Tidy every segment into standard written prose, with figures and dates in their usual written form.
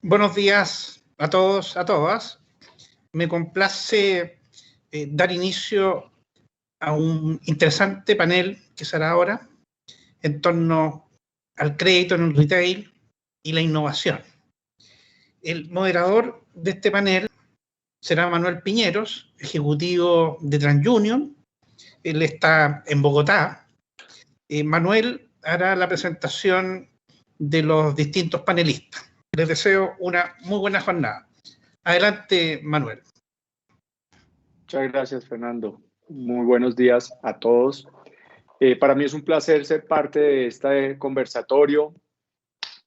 Buenos días a todos, a todas. Me complace dar inicio a un interesante panel que será ahora en torno al crédito en el retail y la innovación. El moderador de este panel será Manuel Piñeros, ejecutivo de TransUnion. Él está en Bogotá. Manuel hará la presentación de los distintos panelistas. Les deseo una muy buena jornada. Adelante, Manuel. Muchas gracias, Fernando. Muy buenos días a todos. Para mí es un placer ser parte de este conversatorio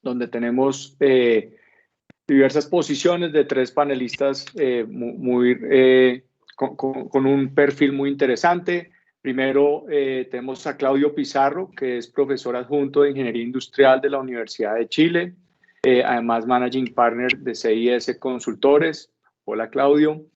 donde tenemos diversas posiciones de tres panelistas con un perfil muy interesante. Primero tenemos a Claudio Pizarro, que es profesor adjunto de Ingeniería Industrial de la Universidad de Chile, además Managing Partner de CIS Consultores. Hola, Claudio.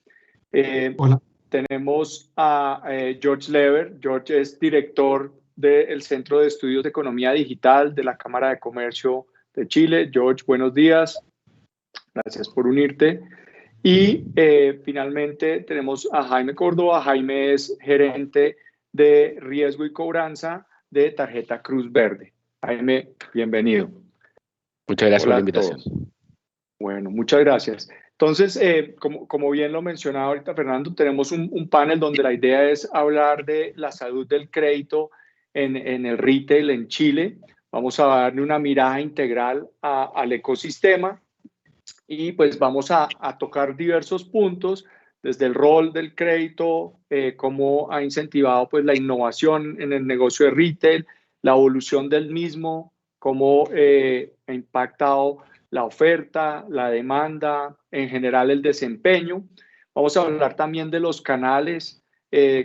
Hola. Tenemos a George Lever. George es director del Centro de Estudios de Economía Digital de la Cámara de Comercio de Chile. George, buenos días. Gracias por unirte. Y finalmente tenemos a Jaime Córdoba. Jaime es gerente de riesgo y cobranza de Tarjeta Cruz Verde. Jaime, bienvenido. Muchas gracias por la invitación. Bueno, muchas gracias. Entonces, como bien lo mencionaba ahorita Fernando, tenemos un panel donde la idea es hablar de la salud del crédito en el retail en Chile. Vamos a darle una mirada integral al ecosistema y pues vamos a tocar diversos puntos, desde el rol del crédito, cómo ha incentivado pues la innovación en el negocio de retail, la evolución del mismo, cómo ha impactado la oferta, la demanda, en general el desempeño. Vamos a hablar también de los canales,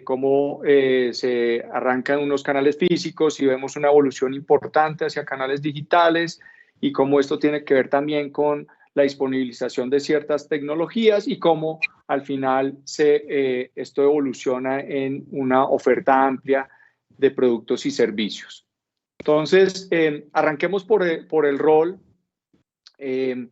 cómo se arrancan unos canales físicos y vemos una evolución importante hacia canales digitales y cómo esto tiene que ver también con la disponibilización de ciertas tecnologías y cómo al final esto evoluciona en una oferta amplia de productos y servicios. Entonces, arranquemos por el rol del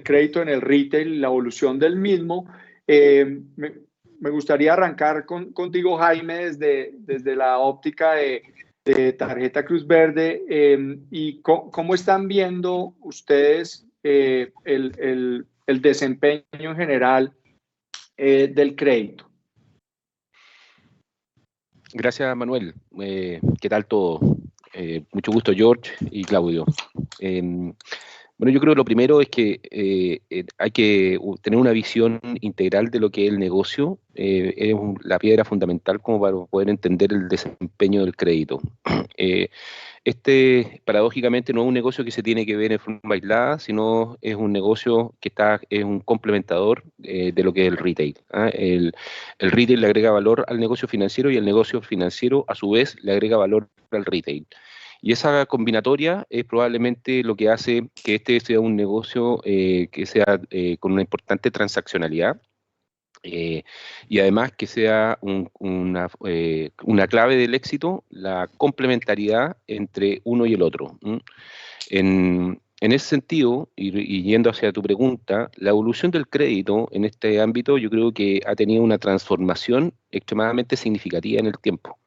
crédito en el retail, la evolución del mismo. Me gustaría arrancar contigo, Jaime, desde la óptica de Tarjeta Cruz Verde y cómo están viendo ustedes el desempeño en general del crédito. Gracias, Manuel. ¿Qué tal todo? Mucho gusto, George y Claudio. Bueno, yo creo que lo primero es que hay que tener una visión integral de lo que es el negocio. Es la piedra fundamental como para poder entender el desempeño del crédito. Paradójicamente, no es un negocio que se tiene que ver en forma aislada, sino es un negocio que es un complementador de lo que es el retail. El retail le agrega valor al negocio financiero y el negocio financiero, a su vez, le agrega valor al retail. Y esa combinatoria es probablemente lo que hace que este sea un negocio que sea con una importante transaccionalidad y además que sea una clave del éxito, la complementariedad entre uno y el otro. En ese sentido, y yendo hacia tu pregunta, la evolución del crédito en este ámbito yo creo que ha tenido una transformación extremadamente significativa en el tiempo.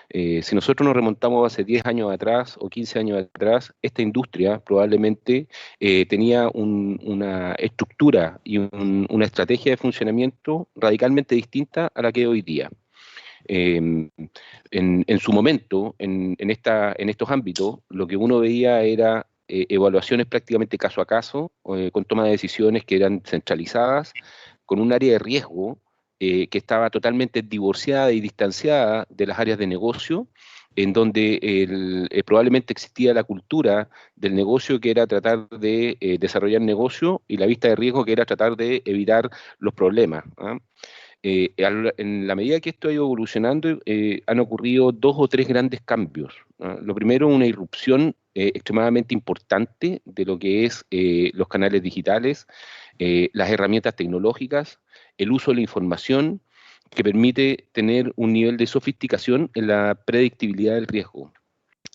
Si nosotros nos remontamos hace 10 años atrás o 15 años atrás, esta industria probablemente tenía una estructura y una estrategia de funcionamiento radicalmente distinta a la que es hoy día. En su momento, en estos ámbitos, lo que uno veía era evaluaciones prácticamente caso a caso, con toma de decisiones que eran centralizadas, con un área de riesgo que estaba totalmente divorciada y distanciada de las áreas de negocio, en donde probablemente existía la cultura del negocio que era tratar de desarrollar negocio y la vista de riesgo que era tratar de evitar los problemas. En la medida que esto ha ido evolucionando, han ocurrido 2 o 3 grandes cambios. Lo primero, una irrupción extremadamente importante de lo que es los canales digitales, las herramientas tecnológicas, el uso de la información que permite tener un nivel de sofisticación en la predictibilidad del riesgo.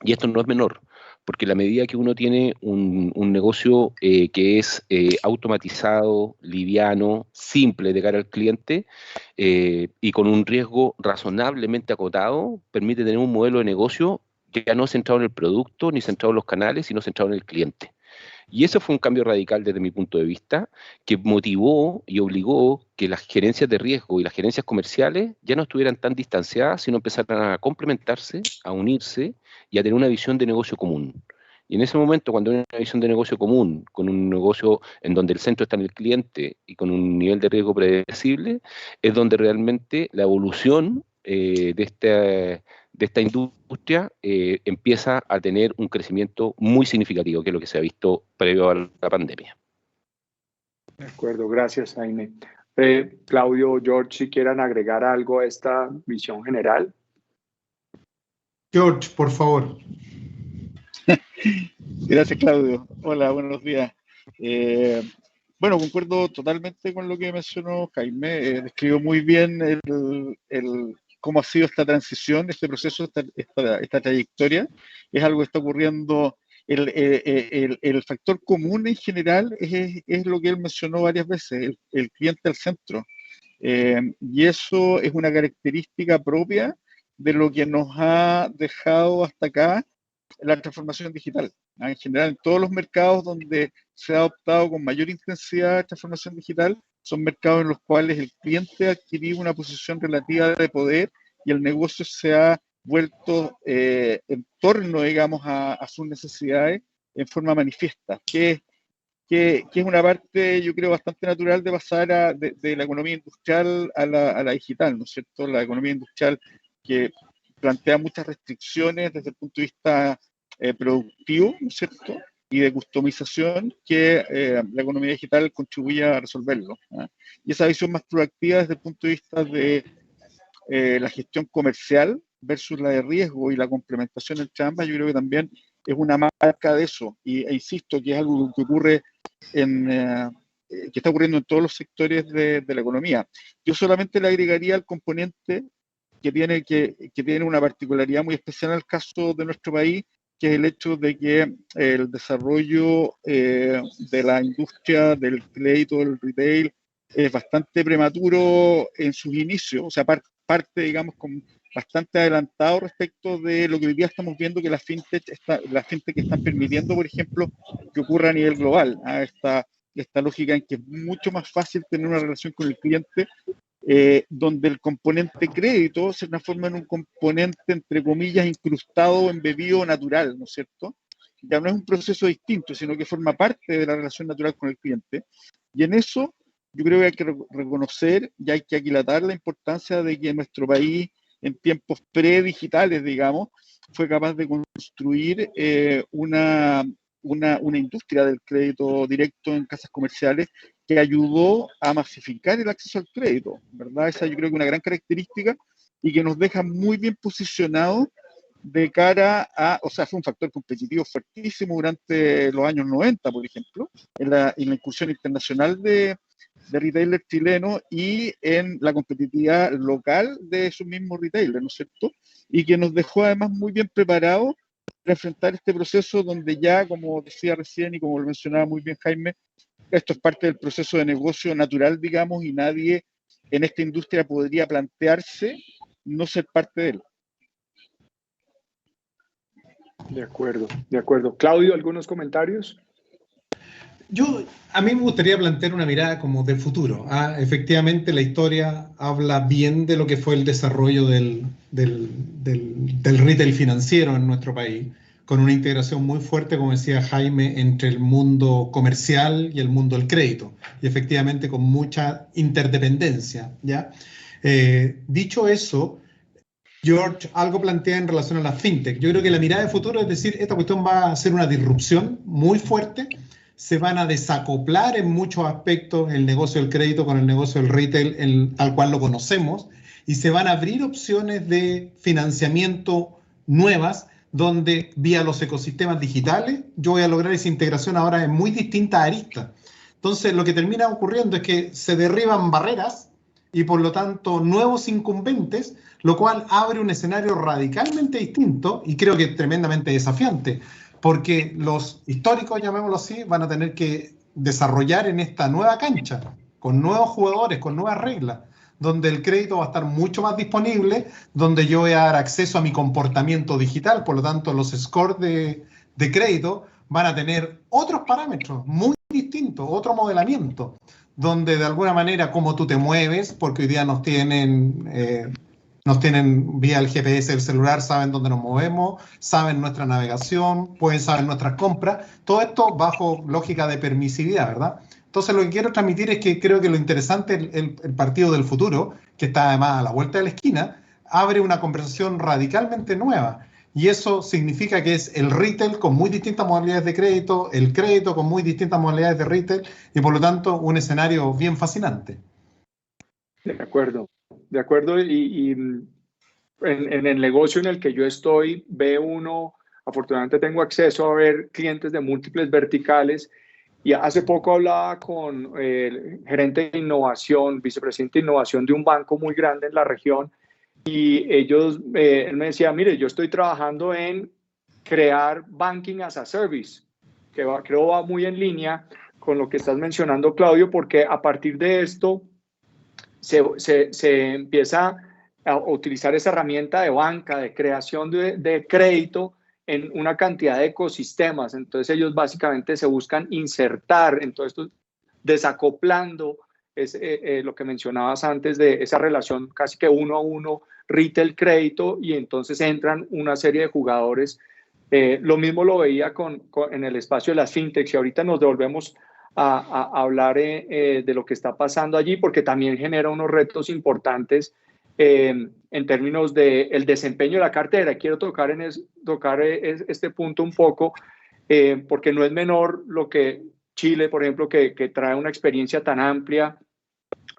Y esto no es menor, porque a la medida que uno tiene un negocio que es automatizado, liviano, simple de cara al cliente y con un riesgo razonablemente acotado, permite tener un modelo de negocio que ya no es centrado en el producto, ni centrado en los canales, sino centrado en el cliente. Y eso fue un cambio radical desde mi punto de vista, que motivó y obligó que las gerencias de riesgo y las gerencias comerciales ya no estuvieran tan distanciadas, sino empezaran a complementarse, a unirse y a tener una visión de negocio común. Y en ese momento, cuando hay una visión de negocio común, con un negocio en donde el centro está en el cliente y con un nivel de riesgo predecible, es donde realmente la evolución de esta industria empieza a tener un crecimiento muy significativo, que es lo que se ha visto previo a la pandemia. De acuerdo, gracias, Jaime. Claudio, George, si quieran agregar algo a esta visión general. George, por favor. Gracias, Claudio. Hola, buenos días. Bueno, concuerdo totalmente con lo que mencionó Jaime. Describió muy bien cómo ha sido esta transición, este proceso, esta trayectoria. Es algo que está ocurriendo. El factor común en general es lo que él mencionó varias veces, el cliente al centro. Y eso es una característica propia de lo que nos ha dejado hasta acá la transformación digital. En general, en todos los mercados donde se ha adoptado con mayor intensidad la transformación digital, son mercados en los cuales el cliente ha adquirido una posición relativa de poder y el negocio se ha vuelto en torno, digamos, a sus necesidades en forma manifiesta, que es una parte, yo creo, bastante natural de pasar de la economía industrial a la digital, ¿no es cierto? La economía industrial que plantea muchas restricciones desde el punto de vista productivo, ¿no es cierto?, y de customización, que la economía digital contribuye a resolverlo, ¿eh? Y esa visión más proactiva desde el punto de vista de la gestión comercial versus la de riesgo y la complementación entre ambas, yo creo que también es una marca de eso, e insisto que es algo que ocurre que está ocurriendo en todos los sectores de la economía. Yo solamente le agregaría el componente que tiene una particularidad muy especial en el caso de nuestro país, que es el hecho de que el desarrollo de la industria del crédito, del retail, es bastante prematuro en sus inicios, o sea, parte, digamos, con bastante adelantado respecto de lo que hoy día estamos viendo que las fintech están permitiendo, por ejemplo, que ocurra a nivel global, ¿eh? Esta lógica en que es mucho más fácil tener una relación con el cliente, donde el componente crédito se transforma en un componente, entre comillas, incrustado, embebido, natural, ¿no es cierto? Ya no es un proceso distinto, sino que forma parte de la relación natural con el cliente. Y en eso yo creo que hay que reconocer y hay que aquilatar la importancia de que nuestro país, en tiempos predigitales, digamos, fue capaz de construir una industria del crédito directo en casas comerciales que ayudó a masificar el acceso al crédito, ¿verdad? Esa yo creo que es una gran característica y que nos deja muy bien posicionados de cara a, o sea, fue un factor competitivo fuertísimo durante los años 90, por ejemplo, en la incursión internacional de retailers chilenos y en la competitividad local de esos mismos retailers, ¿no es cierto? Y que nos dejó además muy bien preparados para enfrentar este proceso donde ya, como decía recién y como lo mencionaba muy bien Jaime, esto es parte del proceso de negocio natural, digamos, y nadie en esta industria podría plantearse no ser parte de él. De acuerdo, de acuerdo. Claudio, ¿algunos comentarios? A mí me gustaría plantear una mirada como de futuro. Efectivamente, la historia habla bien de lo que fue el desarrollo del retail financiero en nuestro país, con una integración muy fuerte, como decía Jaime, entre el mundo comercial y el mundo del crédito, y efectivamente con mucha interdependencia, ¿ya? Dicho eso, George algo plantea en relación a la fintech. Yo creo que la mirada de futuro es decir, esta cuestión va a ser una disrupción muy fuerte, se van a desacoplar en muchos aspectos el negocio del crédito con el negocio del retail tal cual lo conocemos, y se van a abrir opciones de financiamiento nuevas, donde vía los ecosistemas digitales yo voy a lograr esa integración ahora en muy distintas aristas. Entonces lo que termina ocurriendo es que se derriban barreras y por lo tanto nuevos incumbentes, lo cual abre un escenario radicalmente distinto y creo que tremendamente desafiante, porque los históricos, llamémoslo así, van a tener que desarrollar en esta nueva cancha, con nuevos jugadores, con nuevas reglas, donde el crédito va a estar mucho más disponible, donde yo voy a dar acceso a mi comportamiento digital, por lo tanto los scores de crédito van a tener otros parámetros muy distintos, otro modelamiento, donde de alguna manera cómo tú te mueves, porque hoy día nos tienen vía el GPS del celular, saben dónde nos movemos, saben nuestra navegación, pueden saber nuestras compras, todo esto bajo lógica de permisividad, ¿verdad? Entonces lo que quiero transmitir es que creo que lo interesante, el partido del futuro, que está además a la vuelta de la esquina, abre una conversación radicalmente nueva. Y eso significa que es el retail con muy distintas modalidades de crédito, el crédito con muy distintas modalidades de retail, y por lo tanto un escenario bien fascinante. De acuerdo. Y en el negocio en el que yo estoy, ve uno, afortunadamente tengo acceso a ver clientes de múltiples verticales, y hace poco hablaba con el gerente de innovación, vicepresidente de innovación de un banco muy grande en la región, y él me decía, mire, yo estoy trabajando en crear banking as a service, que creo va muy en línea con lo que estás mencionando, Claudio, porque a partir de esto se empieza a utilizar esa herramienta de banca, de creación de crédito en una cantidad de ecosistemas. Entonces ellos básicamente se buscan insertar en todo esto, desacoplando lo que mencionabas antes de esa relación casi que uno a uno retail crédito, y entonces entran una serie de jugadores. Lo mismo lo veía en el espacio de las fintechs, y ahorita nos devolvemos a hablar de lo que está pasando allí, porque también genera unos retos importantes en términos del desempeño de la cartera. Quiero tocar este punto un poco, porque no es menor lo que Chile, por ejemplo, que trae una experiencia tan amplia,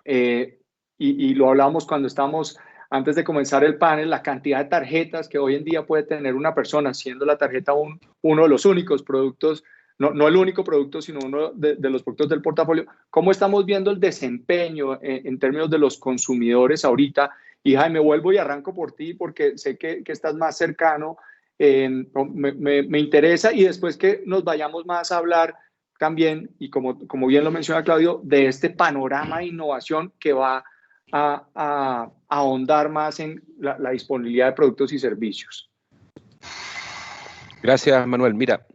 y lo hablamos cuando estamos antes de comenzar el panel, la cantidad de tarjetas que hoy en día puede tener una persona, siendo la tarjeta uno de los únicos productos, no el único producto, sino uno de los productos del portafolio. ¿Cómo estamos viendo el desempeño en términos de los consumidores ahorita? Y Jaime, vuelvo y arranco por ti, porque sé que estás más cercano, me interesa, y después que nos vayamos más a hablar también, y como bien lo menciona Claudio, de este panorama de innovación que va a ahondar más en la disponibilidad de productos y servicios. Gracias, Manuel. Mira,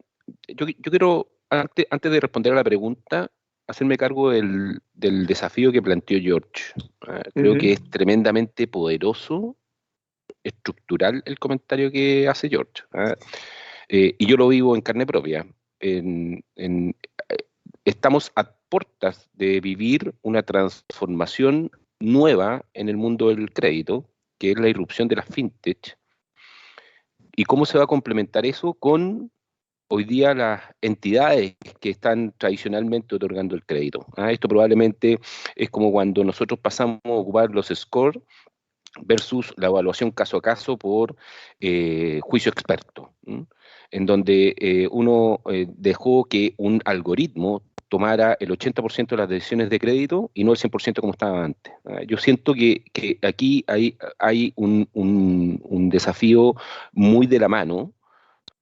yo quiero, antes de responder a la pregunta, hacerme cargo del desafío que planteó George. Creo que es tremendamente poderoso, estructural el comentario que hace George. Y yo lo vivo en carne propia. Estamos a puertas de vivir una transformación nueva en el mundo del crédito, que es la irrupción de las fintech. ¿Y cómo se va a complementar eso con hoy día las entidades que están tradicionalmente otorgando el crédito? Esto probablemente es como cuando nosotros pasamos a ocupar los scores versus la evaluación caso a caso por juicio experto, en donde uno dejó que un algoritmo tomara el 80% de las decisiones de crédito y no el 100% como estaba antes. Yo siento que aquí hay un desafío muy de la mano,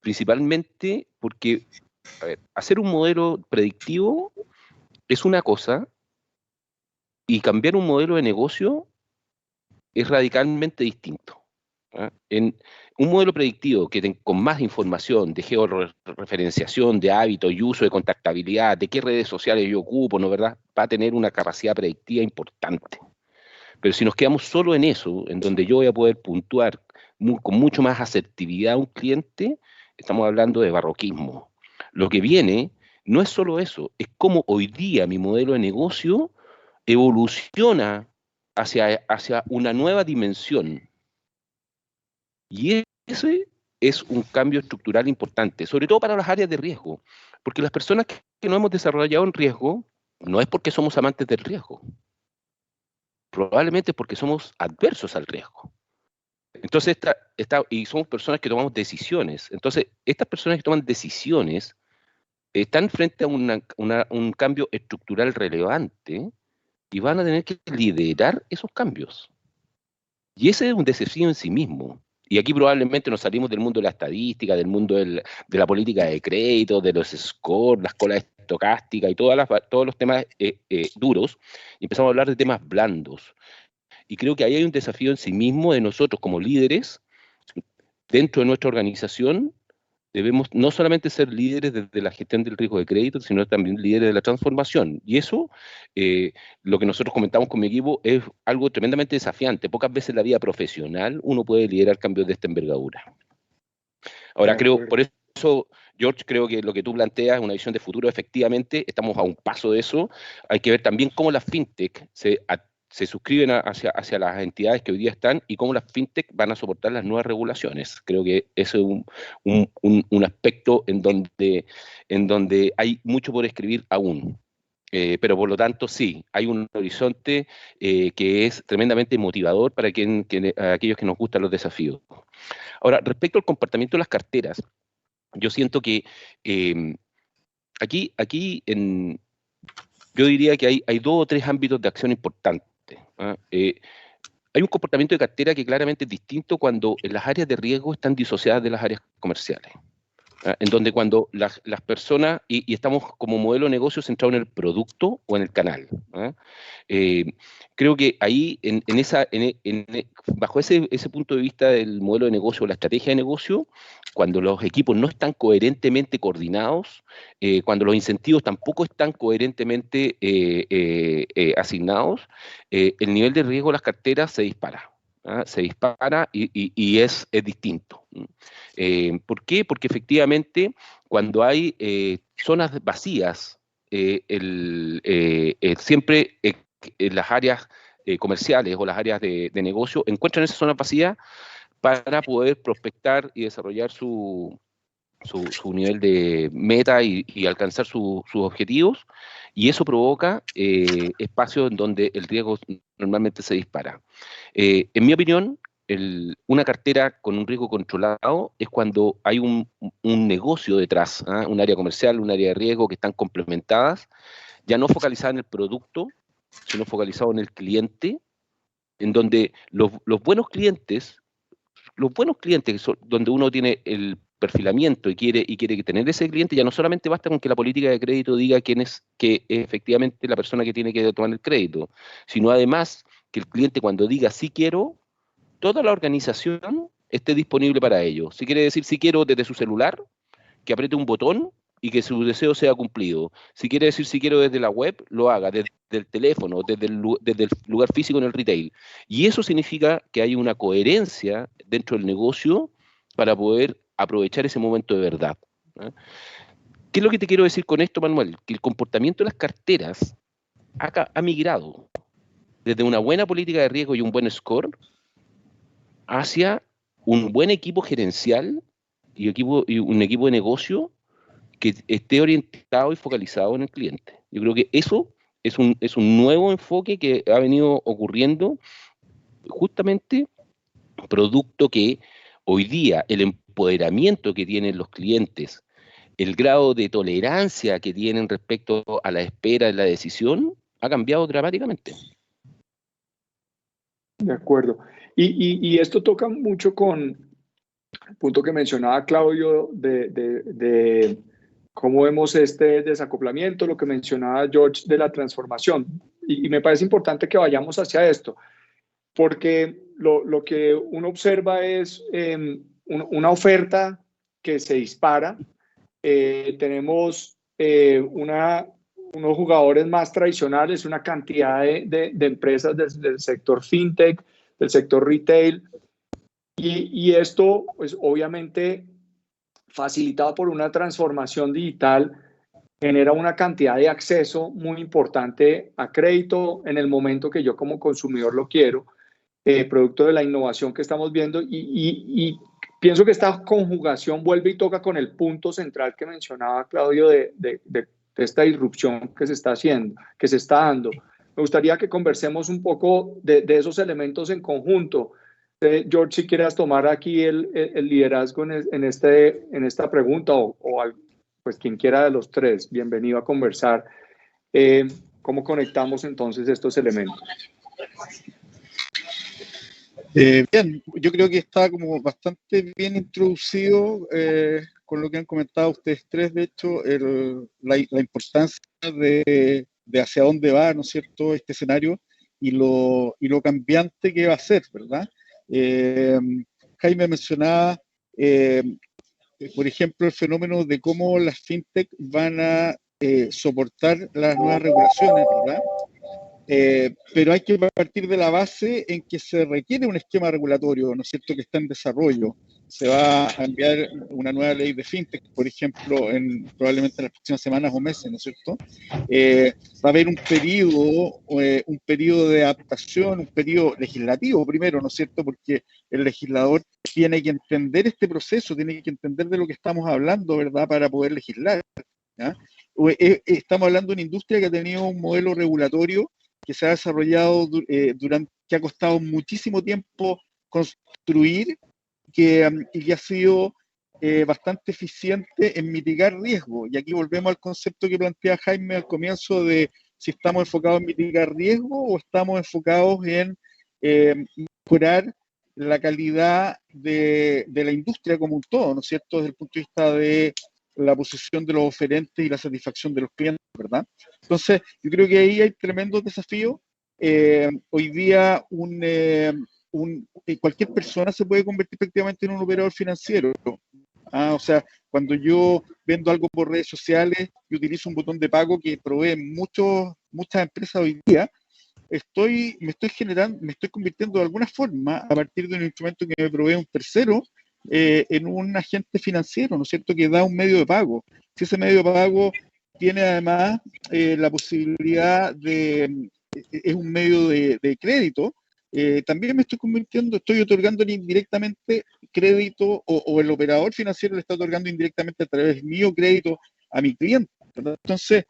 principalmente porque, hacer un modelo predictivo es una cosa, y cambiar un modelo de negocio es radicalmente distinto. En un modelo predictivo con más información de georreferenciación, de hábitos y uso de contactabilidad, de qué redes sociales yo ocupo, ¿no verdad?, va a tener una capacidad predictiva importante. Pero si nos quedamos solo en eso, en donde yo voy a poder puntuar con mucho más asertividad a un cliente, estamos hablando de barroquismo. Lo que viene no es solo eso, es cómo hoy día mi modelo de negocio evoluciona hacia una nueva dimensión. Y ese es un cambio estructural importante, sobre todo para las áreas de riesgo, porque las personas que no hemos desarrollado en riesgo, no es porque somos amantes del riesgo, probablemente porque somos adversos al riesgo. Entonces, y somos personas que tomamos decisiones. Entonces, estas personas que toman decisiones están frente a un cambio estructural relevante y van a tener que liderar esos cambios. Y ese es un desafío en sí mismo. y aquí probablemente nos salimos del mundo de la estadística, del mundo de la política de crédito, de los scores, las colas estocásticas y todos los temas duros, y empezamos a hablar de temas blandos. Y creo que ahí hay un desafío en sí mismo de nosotros como líderes, dentro de nuestra organización. Debemos no solamente ser líderes desde la gestión del riesgo de crédito, sino también líderes de la transformación. Y eso, lo que nosotros comentamos con mi equipo, es algo tremendamente desafiante. Pocas veces en la vida profesional uno puede liderar cambios de esta envergadura. Ahora, creo, por eso, George, creo que lo que tú planteas es una visión de futuro. Efectivamente, estamos a un paso de eso. Hay que ver también cómo las fintech se suscriben hacia las entidades que hoy día están y cómo las fintech van a soportar las nuevas regulaciones. Creo que eso es un aspecto en donde hay mucho por escribir aún. Pero por lo tanto, sí, hay un horizonte que es tremendamente motivador para aquellos que nos gustan los desafíos. Ahora, respecto al comportamiento de las carteras, yo siento que yo diría que hay 2 o 3 ámbitos de acción importantes. Hay un comportamiento de cartera que claramente es distinto cuando las áreas de riesgo están disociadas de las áreas comerciales. En donde cuando las personas, y estamos como modelo de negocio centrado en el producto o en el canal. Creo que ahí, bajo ese punto de vista del modelo de negocio o la estrategia de negocio, cuando los equipos no están coherentemente coordinados, cuando los incentivos tampoco están coherentemente asignados, el nivel de riesgo de las carteras se dispara. Se dispara y es distinto. ¿Por qué? Porque efectivamente cuando hay zonas vacías, siempre en las áreas comerciales o las áreas de negocio encuentran esas zonas vacías para poder prospectar y desarrollar su nivel de meta y alcanzar sus objetivos, y eso provoca espacios en donde el riesgo normalmente se dispara. En mi opinión, una cartera con un riesgo controlado es cuando hay un negocio detrás, un área comercial, un área de riesgo que están complementadas, ya no focalizada en el producto, sino focalizado en el cliente, en donde los buenos clientes, donde uno tiene el perfilamiento y quiere tener ese cliente, ya no solamente basta con que la política de crédito diga quién es efectivamente la persona que tiene que tomar el crédito, sino además que el cliente, cuando diga sí quiero, toda la organización esté disponible para ello. Si quiere decir sí quiero desde su celular, que apriete un botón y que su deseo sea cumplido. Si quiere decir si quiero desde la web, lo haga desde el teléfono, desde el lugar físico en el retail. Y eso significa que hay una coherencia dentro del negocio para poder aprovechar ese momento de verdad. ¿Qué es lo que te quiero decir con esto, Manuel? Que el comportamiento de las carteras ha migrado desde una buena política de riesgo y un buen score hacia un buen equipo gerencial y un equipo de negocio que esté orientado y focalizado en el cliente. Yo creo que eso es un nuevo enfoque que ha venido ocurriendo justamente producto que hoy día el empoderamiento que tienen los clientes, el grado de tolerancia que tienen respecto a la espera de la decisión, ha cambiado dramáticamente. De acuerdo. Y esto toca mucho con el punto que mencionaba Claudio de cómo vemos este desacoplamiento, lo que mencionaba George de la transformación. Y me parece importante que vayamos hacia esto, porque lo que uno observa es una oferta que se dispara. Tenemos unos jugadores más tradicionales, una cantidad de empresas del sector fintech, del sector retail, y esto, pues obviamente, facilitado por una transformación digital, genera una cantidad de acceso muy importante a crédito en el momento que yo como consumidor lo quiero, producto de la innovación que estamos viendo, y pienso que esta conjugación vuelve y toca con el punto central que mencionaba Claudio de esta disrupción que se está haciendo, que se está dando. Me gustaría que conversemos un poco de esos elementos en conjunto. George, si quieras tomar aquí el liderazgo en esta pregunta, o pues quien quiera de los tres, bienvenido a conversar. ¿Cómo conectamos entonces estos elementos? Bien, yo creo que está como bastante bien introducido con lo que han comentado ustedes tres, de hecho, la importancia de hacia dónde va, ¿no es cierto?, este escenario y lo cambiante que va a ser, ¿verdad? Jaime mencionaba, por ejemplo, el fenómeno de cómo las fintech van a soportar las nuevas regulaciones, ¿verdad? Pero hay que partir de la base en que se requiere un esquema regulatorio, ¿no es cierto?, que está en desarrollo. Se va a enviar una nueva ley de fintech, por ejemplo, probablemente en las próximas semanas o meses, ¿no es cierto? Va a haber un periodo de adaptación, un periodo legislativo primero, ¿no es cierto?, porque el legislador tiene que entender este proceso, tiene que entender de lo que estamos hablando, ¿verdad?, para poder legislar, ¿ya? Estamos hablando de una industria que ha tenido un modelo regulatorio que se ha desarrollado que ha costado muchísimo tiempo construir y que ha sido bastante eficiente en mitigar riesgo. Y aquí volvemos al concepto que plantea Jaime al comienzo de si estamos enfocados en mitigar riesgo o estamos enfocados en mejorar la calidad de la industria como un todo, ¿no es cierto?, desde el punto de vista de la posición de los oferentes y la satisfacción de los clientes, ¿verdad? Entonces, yo creo que ahí hay tremendos desafíos. Hoy día cualquier persona se puede convertir prácticamente en un operador financiero. O sea, cuando yo vendo algo por redes sociales y utilizo un botón de pago que proveen muchas empresas hoy día, me estoy convirtiendo de alguna forma a partir de un instrumento que me provee un tercero en un agente financiero, ¿no es cierto?, que da un medio de pago. Si ese medio de pago tiene además la posibilidad es un medio de crédito, también estoy otorgándole indirectamente crédito o el operador financiero le está otorgando indirectamente a través mío crédito a mi cliente, ¿verdad? Entonces,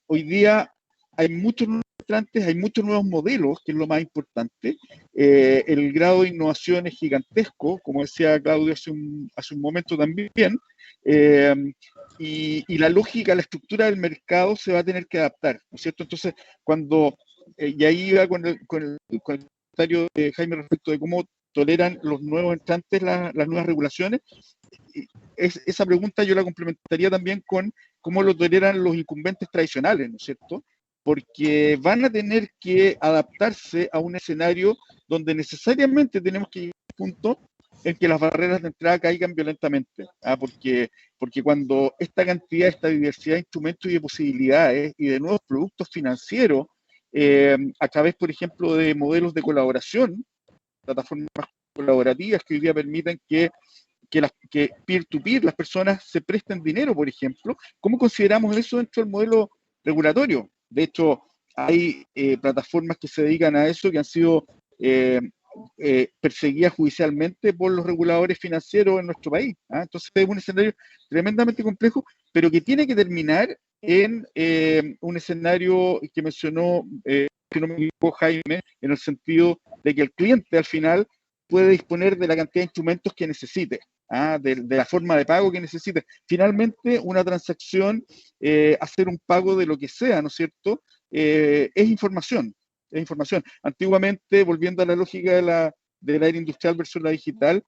hoy día hay muchos hay muchos nuevos modelos, que es lo más importante. El grado de innovación es gigantesco, como decía Claudio hace un momento también, y la lógica, la estructura del mercado se va a tener que adaptar, ¿no es cierto? Entonces, y ahí iba con el comentario de Jaime respecto de cómo toleran los nuevos entrantes las nuevas regulaciones, esa pregunta yo la complementaría también con cómo lo toleran los incumbentes tradicionales, ¿no es cierto?, porque van a tener que adaptarse a un escenario donde necesariamente tenemos que llegar a un punto en que las barreras de entrada caigan violentamente, porque cuando esta cantidad, esta diversidad de instrumentos y de posibilidades y de nuevos productos financieros, a través, por ejemplo, de modelos de colaboración, plataformas colaborativas que hoy día permiten que peer-to-peer, las personas se presten dinero, por ejemplo, ¿cómo consideramos eso dentro del modelo regulatorio? De hecho, hay plataformas que se dedican a eso que han sido perseguidas judicialmente por los reguladores financieros en nuestro país. Entonces es un escenario tremendamente complejo, pero que tiene que terminar en un escenario que mencionó, que no me equivoco, Jaime, en el sentido de que el cliente al final puede disponer de la cantidad de instrumentos que necesite. De la forma de pago que necesite. Finalmente, una transacción, hacer un pago de lo que sea, ¿no es cierto?, es información. Antiguamente, volviendo a la lógica de la era industrial versus la digital,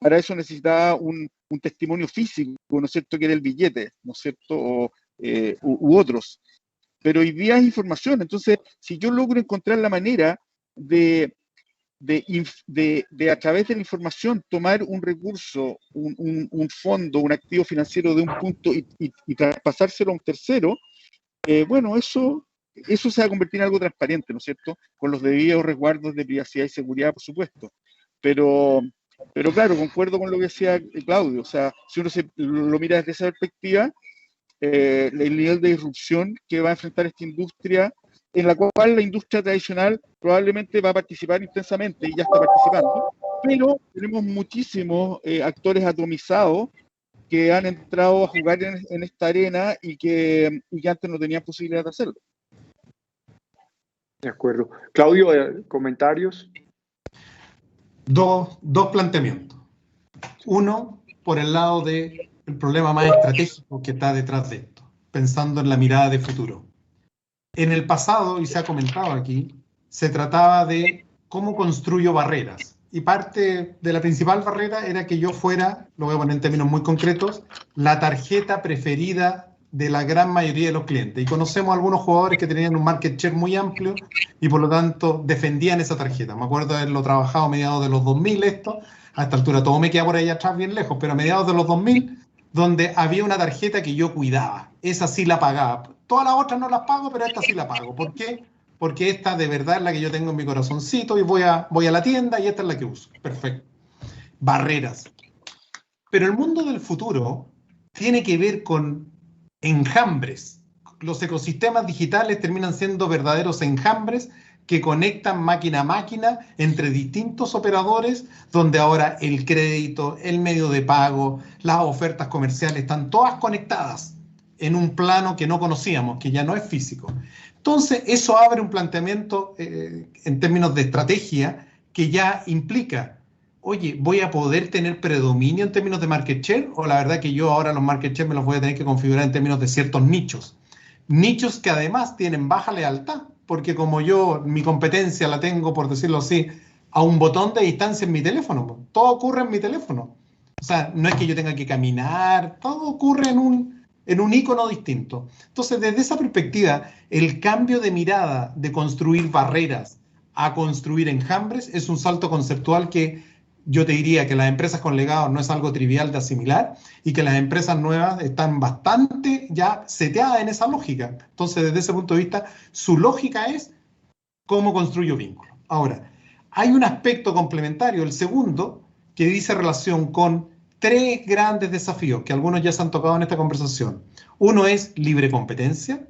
para eso necesitaba un testimonio físico, ¿no es cierto?, que era el billete, ¿no es cierto?, u otros. Pero hoy día es información. Entonces, si yo logro encontrar la manera de a través de la información tomar un recurso, un fondo, un activo financiero de un punto y traspasárselo a un tercero, bueno, eso se va a convertir en algo transparente, ¿no es cierto?, con los debidos resguardos de privacidad y seguridad, por supuesto. Pero claro, concuerdo con lo que decía Claudio, o sea, si uno lo mira desde esa perspectiva, el nivel de disrupción que va a enfrentar esta industria, en la cual la industria tradicional probablemente va a participar intensamente y ya está participando, pero tenemos muchísimos actores atomizados que han entrado a jugar en esta arena y que antes no tenían posibilidad de hacerlo. De acuerdo. Claudio, ¿comentarios? Dos planteamientos. Uno, por el lado del problema más estratégico que está detrás de esto, pensando en la mirada de futuro. En el pasado, y se ha comentado aquí, se trataba de ¿cómo construyo barreras? Y parte de la principal barrera era que yo fuera, lo voy a poner en términos muy concretos, la tarjeta preferida de la gran mayoría de los clientes. Y conocemos algunos jugadores que tenían un market share muy amplio y por lo tanto defendían esa tarjeta. Me acuerdo de haberlo trabajado a mediados de los 2000 esto, a esta altura todo me queda por ahí atrás bien lejos, pero a mediados de los 2000, donde había una tarjeta que yo cuidaba. Esa sí la pagaba. Todas las otras no las pago, pero esta sí la pago. ¿Por qué? Porque esta de verdad es la que yo tengo en mi corazoncito y voy a la tienda y esta es la que uso. Perfecto. Barreras. Pero el mundo del futuro tiene que ver con enjambres. Los ecosistemas digitales terminan siendo verdaderos enjambres que conectan máquina a máquina entre distintos operadores, donde ahora el crédito, el medio de pago, las ofertas comerciales están todas conectadas en un plano que no conocíamos, que ya no es físico. Entonces, eso abre un planteamiento en términos de estrategia que ya implica, oye, ¿voy a poder tener predominio en términos de market share? O la verdad que yo ahora los market share me los voy a tener que configurar en términos de ciertos nichos. Nichos que además tienen baja lealtad, porque como yo mi competencia la tengo, por decirlo así, a un botón de distancia en mi teléfono. Todo ocurre en mi teléfono. O sea, no es que yo tenga que caminar, todo ocurre en un icono distinto. Entonces, desde esa perspectiva, el cambio de mirada de construir barreras a construir enjambres es un salto conceptual que yo te diría que las empresas con legado no es algo trivial de asimilar y que las empresas nuevas están bastante ya seteadas en esa lógica. Entonces, desde ese punto de vista, su lógica es cómo construyo vínculos. Ahora, hay un aspecto complementario, el segundo, que dice relación con tres grandes desafíos que algunos ya se han tocado en esta conversación. Uno es libre competencia,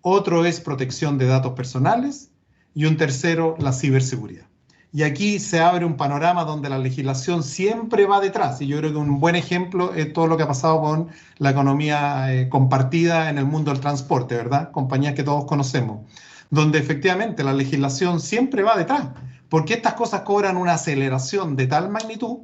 otro es protección de datos personales y un tercero, la ciberseguridad. Y aquí se abre un panorama donde la legislación siempre va detrás. Y yo creo que un buen ejemplo es todo lo que ha pasado con la economía compartida en el mundo del transporte, ¿verdad? Compañías que todos conocemos, donde efectivamente la legislación siempre va detrás, porque estas cosas cobran una aceleración de tal magnitud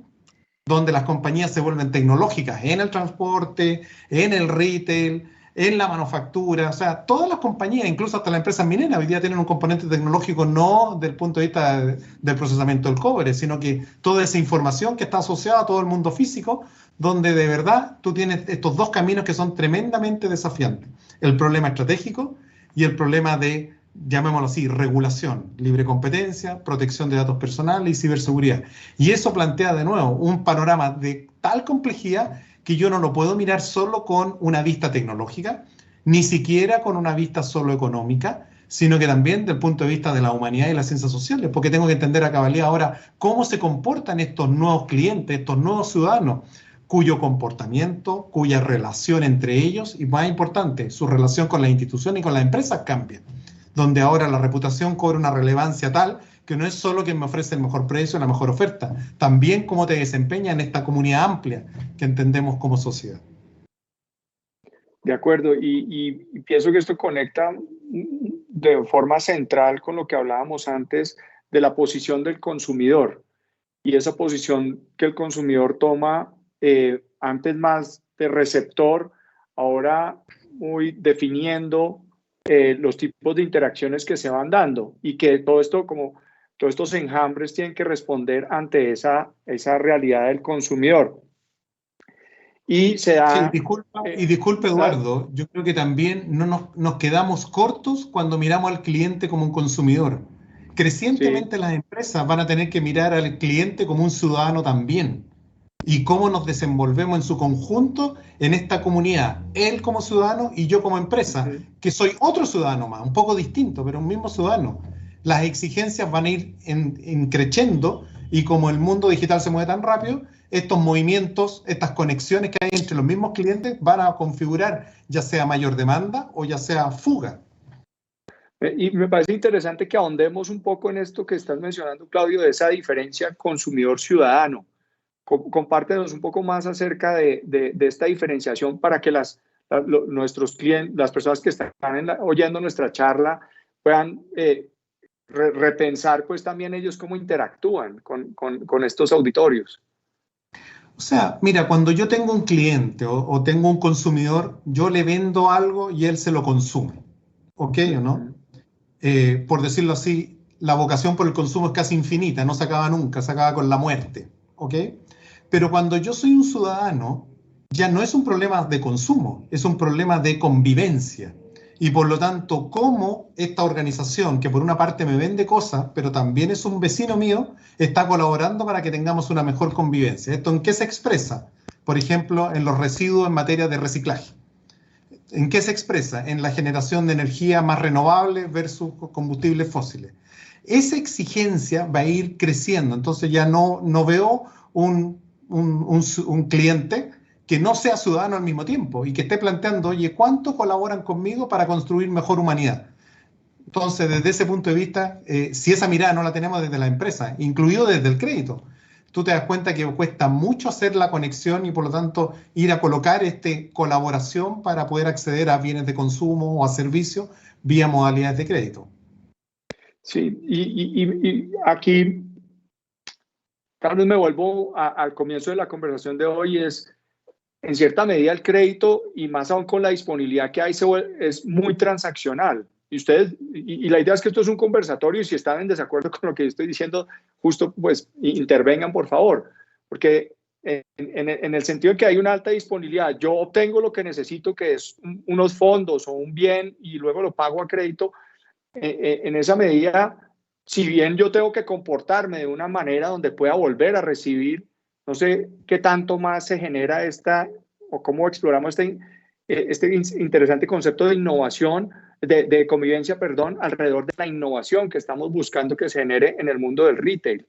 donde las compañías se vuelven tecnológicas en el transporte, en el retail, en la manufactura. O sea, todas las compañías, incluso hasta las empresas mineras, hoy día tienen un componente tecnológico no del punto de vista del procesamiento del cobre, sino que toda esa información que está asociada a todo el mundo físico, donde de verdad tú tienes estos dos caminos que son tremendamente desafiantes. El problema estratégico y el problema de, llamémoslo así, regulación, libre competencia, protección de datos personales y ciberseguridad. Y eso plantea de nuevo un panorama de tal complejidad que yo no lo puedo mirar solo con una vista tecnológica, ni siquiera con una vista solo económica, sino que también del punto de vista de la humanidad y las ciencias sociales, porque tengo que entender a cabalidad ahora cómo se comportan estos nuevos clientes, estos nuevos ciudadanos, cuyo comportamiento, cuya relación entre ellos, y más importante, su relación con las instituciones y con las empresas cambia, donde ahora la reputación cobra una relevancia tal que no es solo quien me ofrece el mejor precio, la mejor oferta, también cómo te desempeñas en esta comunidad amplia que entendemos como sociedad. De acuerdo, y pienso que esto conecta de forma central con lo que hablábamos antes de la posición del consumidor y esa posición que el consumidor toma antes más de receptor, ahora muy definiendo los tipos de interacciones que se van dando y que todo esto, como todos estos enjambres, tienen que responder ante esa realidad del consumidor. Y se da... Sí, disculpa Eduardo, yo creo que también no nos quedamos cortos cuando miramos al cliente como un consumidor. Crecientemente sí, las empresas van a tener que mirar al cliente como un ciudadano también. Y cómo nos desenvolvemos en su conjunto en esta comunidad, él como ciudadano y yo como empresa, que soy otro ciudadano más, un poco distinto, pero un mismo ciudadano. Las exigencias van a ir creciendo y como el mundo digital se mueve tan rápido, estos movimientos, estas conexiones que hay entre los mismos clientes van a configurar ya sea mayor demanda o ya sea fuga. Y me parece interesante que ahondemos un poco en esto que estás mencionando, Claudio, de esa diferencia consumidor-ciudadano. Compártenos un poco más acerca de esta diferenciación para que nuestros clientes, las personas que están oyendo nuestra charla puedan repensar pues también ellos cómo interactúan con estos auditorios. O sea, mira, cuando yo tengo un cliente o tengo un consumidor, yo le vendo algo y él se lo consume. ¿Ok o no? Por decirlo así, la vocación por el consumo es casi infinita, no se acaba nunca, se acaba con la muerte, ¿ok? Pero cuando yo soy un ciudadano, ya no es un problema de consumo, es un problema de convivencia. Y por lo tanto, cómo esta organización, que por una parte me vende cosas, pero también es un vecino mío, está colaborando para que tengamos una mejor convivencia. ¿Esto en qué se expresa? Por ejemplo, en los residuos en materia de reciclaje. ¿En qué se expresa? En la generación de energía más renovable versus combustibles fósiles. Esa exigencia va a ir creciendo. Entonces ya no veo un cliente que no sea ciudadano al mismo tiempo y que esté planteando, oye, ¿cuántos colaboran conmigo para construir mejor humanidad? Entonces, desde ese punto de vista, si esa mirada no la tenemos desde la empresa, incluido desde el crédito, tú te das cuenta que cuesta mucho hacer la conexión y por lo tanto ir a colocar colaboración para poder acceder a bienes de consumo o a servicios vía modalidades de crédito. Sí, y aquí tal vez me vuelvo al comienzo de la conversación de hoy, es en cierta medida el crédito y más aún con la disponibilidad que hay es muy transaccional. Y ustedes, y la idea es que esto es un conversatorio y si están en desacuerdo con lo que estoy diciendo, justo pues intervengan por favor, porque en el sentido de que hay una alta disponibilidad, yo obtengo lo que necesito, que es unos fondos o un bien y luego lo pago a crédito, en esa medida, si bien yo tengo que comportarme de una manera donde pueda volver a recibir, no sé qué tanto más se genera o cómo exploramos este interesante concepto de innovación, de convivencia, perdón, alrededor de la innovación que estamos buscando que se genere en el mundo del retail. No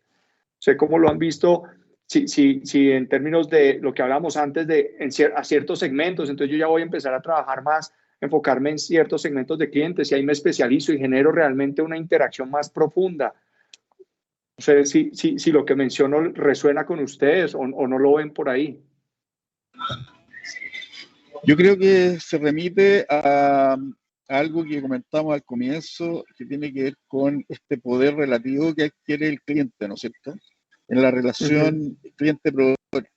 sé cómo lo han visto, si en términos de lo que hablamos antes a ciertos segmentos, entonces yo ya voy a empezar a trabajar más, enfocarme en ciertos segmentos de clientes y ahí me especializo y genero realmente una interacción más profunda. No sé si lo que menciono resuena con ustedes o no lo ven por ahí. Yo creo que se remite a algo que comentamos al comienzo, que tiene que ver con este poder relativo que adquiere el cliente, ¿no es cierto? En la relación cliente-proveedor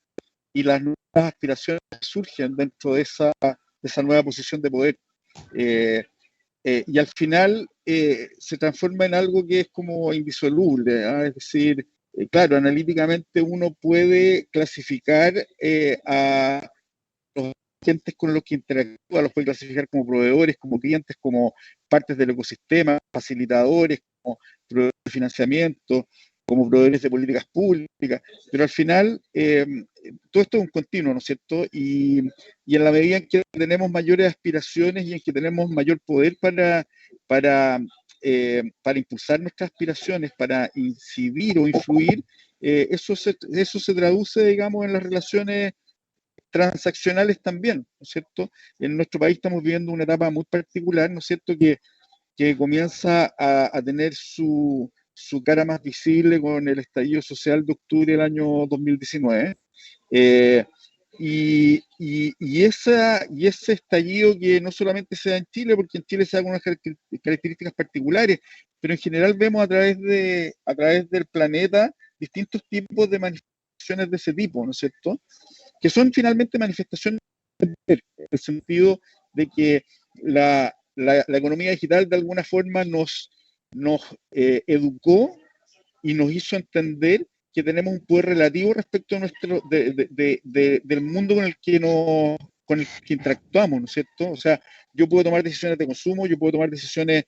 y las nuevas aspiraciones que surgen dentro de esa nueva posición de poder. Y al final se transforma en algo que es como indisoluble, ¿eh? Es decir, claro, analíticamente uno puede clasificar a los agentes con los que interactúa, los puede clasificar como proveedores, como clientes, como partes del ecosistema, facilitadores, como proveedores de financiamiento, como proveedores de políticas públicas, pero al final todo esto es un continuo, ¿no es cierto? Y en la medida en que tenemos mayores aspiraciones y en que tenemos mayor poder para impulsar nuestras aspiraciones, para incidir o influir, eso se traduce, digamos, en las relaciones transaccionales también, ¿no es cierto? En nuestro país estamos viviendo una etapa muy particular, ¿no es cierto?, que comienza a tener su cara más visible con el estallido social de octubre del año 2019. Y ese estallido que no solamente se da en Chile, porque en Chile se da con unas características particulares, pero en general vemos a través del planeta distintos tipos de manifestaciones de ese tipo, ¿no es cierto?, que son finalmente manifestaciones en el sentido de que la economía digital de alguna forma nos educó y nos hizo entender que tenemos un poder relativo respecto a del mundo con el que interactuamos, ¿no es cierto? O sea, yo puedo tomar decisiones de consumo, yo puedo tomar decisiones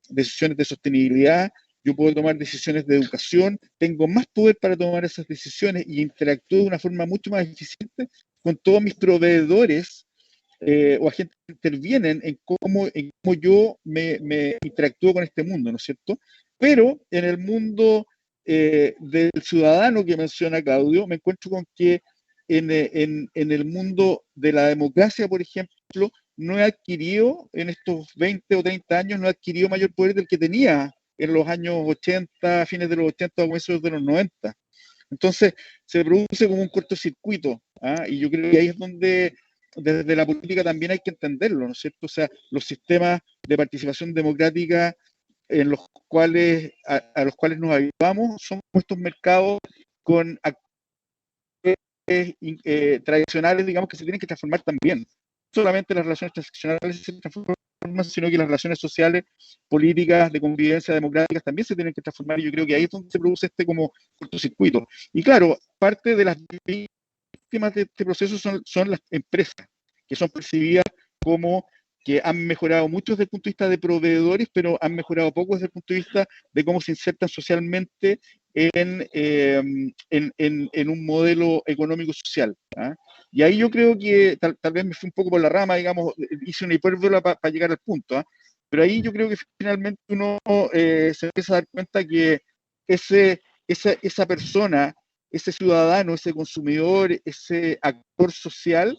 de sostenibilidad, yo puedo tomar decisiones de educación, tengo más poder para tomar esas decisiones y interactúo de una forma mucho más eficiente con todos mis proveedores o agentes que intervienen en cómo yo me interactúo con este mundo, ¿no es cierto? Pero en el mundo del ciudadano que menciona Claudio, me encuentro con que en el mundo de la democracia, por ejemplo, no he adquirido en estos 20 o 30 años, no he adquirido mayor poder del que tenía en los años 80, fines de los 80 o comienzos de los 90. Entonces, se produce como un cortocircuito, ¿ah? Y yo creo que ahí es donde desde la política también hay que entenderlo, ¿no es cierto? O sea, los sistemas de participación democrática en los cuales, a los cuales nos ayudamos son estos mercados con actores tradicionales, digamos, que se tienen que transformar también. Solamente las relaciones transaccionales se transforman transforman, sino que las relaciones sociales, políticas, de convivencia democráticas también se tienen que transformar, y yo creo que ahí es donde se produce este como cortocircuito. Y claro, parte de las víctimas de este proceso son las empresas, que son percibidas como que han mejorado mucho desde el punto de vista de proveedores, pero han mejorado poco desde el punto de vista de cómo se insertan socialmente en un modelo económico-social. ¿Ah? Y ahí yo creo que tal vez me fui un poco por la rama, digamos, hice una hipérbole para llegar al punto, ¿ah? Pero ahí yo creo que finalmente uno se empieza a dar cuenta que esa persona, ese ciudadano, ese consumidor, ese actor social,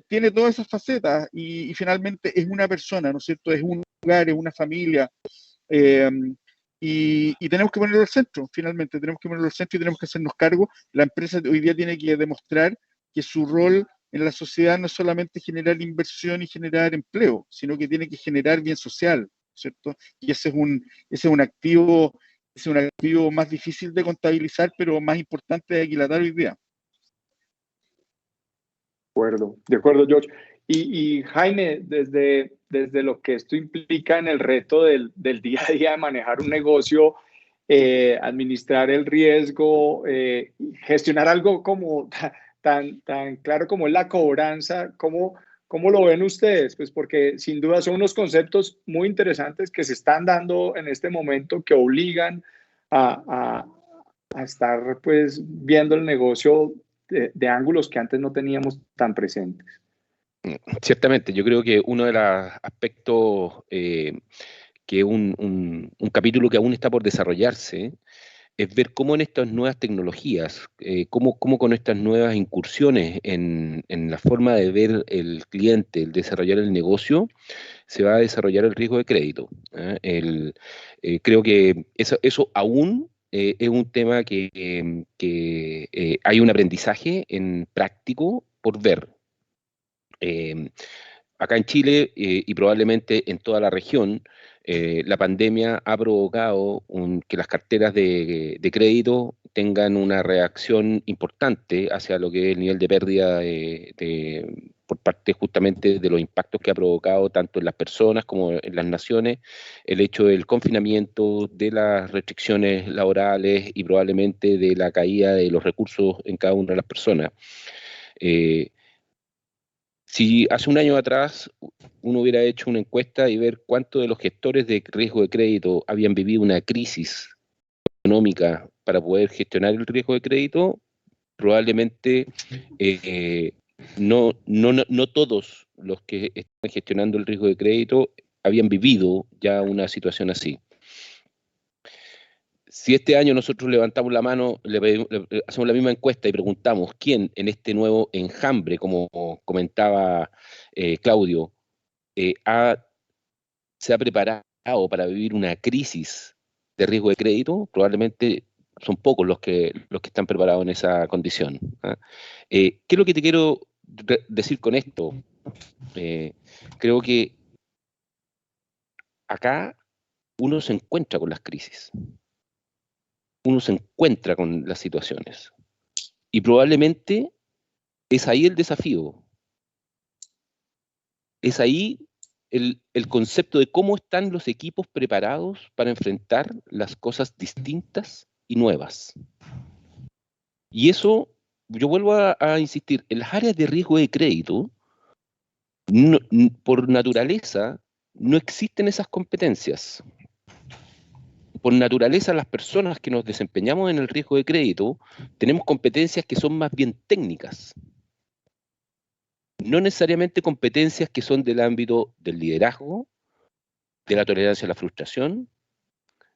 tiene todas esas facetas y finalmente es una persona, ¿no es cierto? Es un lugar, es una familia, y tenemos que ponerlo al centro, finalmente, tenemos que ponerlo al centro y tenemos que hacernos cargo. La empresa hoy día tiene que demostrar que su rol en la sociedad no es solamente generar inversión y generar empleo, sino que tiene que generar bien social, ¿cierto? Y ese es un activo más difícil de contabilizar, pero más importante de aquilatar hoy día. De acuerdo, George. Y Jaime, desde lo que esto implica en el reto del día a día de manejar un negocio, administrar el riesgo, gestionar algo como tan claro como es la cobranza, ¿cómo lo ven ustedes? Pues porque sin duda son unos conceptos muy interesantes que se están dando en este momento, que obligan a estar pues viendo el negocio de ángulos que antes no teníamos tan presentes. Ciertamente, yo creo que uno de los aspectos que un capítulo que aún está por desarrollarse es ver cómo en estas nuevas tecnologías, cómo con estas nuevas incursiones en la forma de ver el cliente, el desarrollar el negocio, se va a desarrollar el riesgo de crédito. Creo que eso aún es un tema que hay un aprendizaje en práctico por ver. Acá en Chile y probablemente en toda la región, la pandemia ha provocado que las carteras de crédito tengan una reacción importante hacia lo que es el nivel de pérdida por parte justamente de los impactos que ha provocado tanto en las personas como en las naciones, el hecho del confinamiento, de las restricciones laborales y probablemente de la caída de los recursos en cada una de las personas. Si hace un año atrás uno hubiera hecho una encuesta y ver cuántos de los gestores de riesgo de crédito habían vivido una crisis económica para poder gestionar el riesgo de crédito, probablemente no todos los que están gestionando el riesgo de crédito habían vivido ya una situación así. Si este año nosotros levantamos la mano, hacemos la misma encuesta y preguntamos quién en este nuevo enjambre, como comentaba Claudio, se ha preparado para vivir una crisis de riesgo de crédito, probablemente son pocos los que están preparados en esa condición. ¿Qué es lo que te quiero decir con esto? Creo que acá uno se encuentra con las crisis. Uno se encuentra con las situaciones. Y probablemente es ahí el desafío. Es ahí el concepto de cómo están los equipos preparados para enfrentar las cosas distintas y nuevas. Y eso, yo vuelvo a insistir, en las áreas de riesgo de crédito, por naturaleza, no existen esas competencias. Por naturaleza, las personas que nos desempeñamos en el riesgo de crédito tenemos competencias que son más bien técnicas, no necesariamente competencias que son del ámbito del liderazgo, de la tolerancia a la frustración,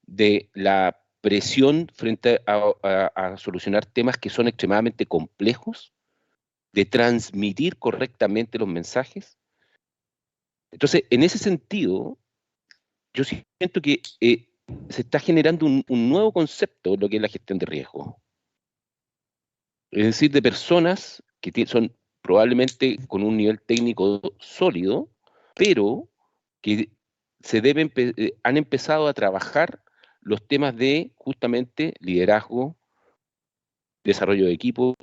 de la presión frente a solucionar temas que son extremadamente complejos, de transmitir correctamente los mensajes. Entonces, en ese sentido, yo siento que se está generando un nuevo concepto de lo que es la gestión de riesgo. Es decir, de personas que son probablemente con un nivel técnico sólido, pero que han empezado a trabajar los temas de justamente liderazgo, desarrollo de equipos,